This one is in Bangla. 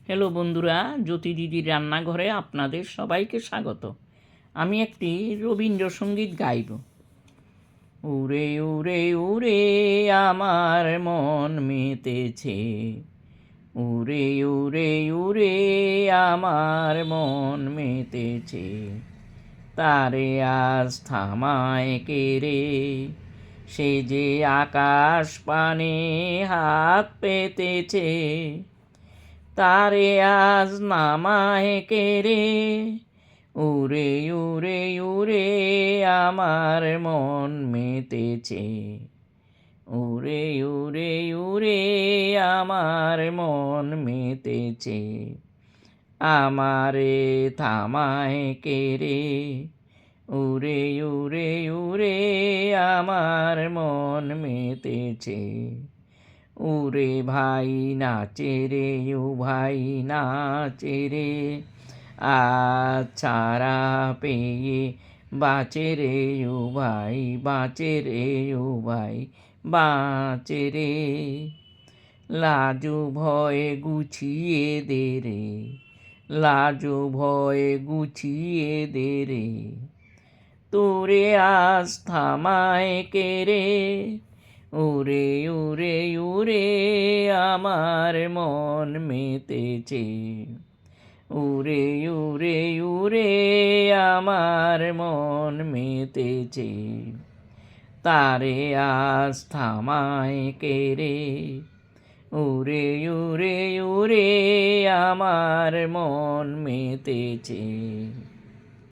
হ্যালো বন্ধুরা, জ্যোতি দিদির রান্নাঘরে আপনাদের সবাইকে স্বাগত। আমি একটি রবীন্দ্রসঙ্গীত গাইব। উড়ে উড়ে উড়ে আমার মন মেতেছে, উড়ে উড়ে উড়ে আমার মন মেতেছে, তারে আজ থামায় কে রে, সে যে আকাশ পানে হাত পেতেছে, তারে আজ নামায় কে রে, উড়ে উড়ে উড়ে আমার মন মেতেছে, উড়ে উড়ে উড়ে আমার মন মেতেছে, আমারে থামায় কে রে, উড়ে উড়ে উড়ে আমার মন মেতেছে। উরে ভাই নাচে রে, ও ভাই নাচে রে, আজ ছাড়া পেয়ে বাঁচে রে, ও ভাই বাঁচে রে, ও ভাই বাঁচে রে, লাজু ভয়ে গুছিয়ে দে রে, লাজু ভয়ে গুছিয়ে দে রে, তোরে আজ থামায় কে রে, উড়ে উড়ে উড়ে আমার মন মেতেছে, উড়ে উড়ে উড়ে আমার মন মেতেছে, তারে আজ থামায় কে রে, উড়ে উড়ে উড়ে আমার মন মেতেছে।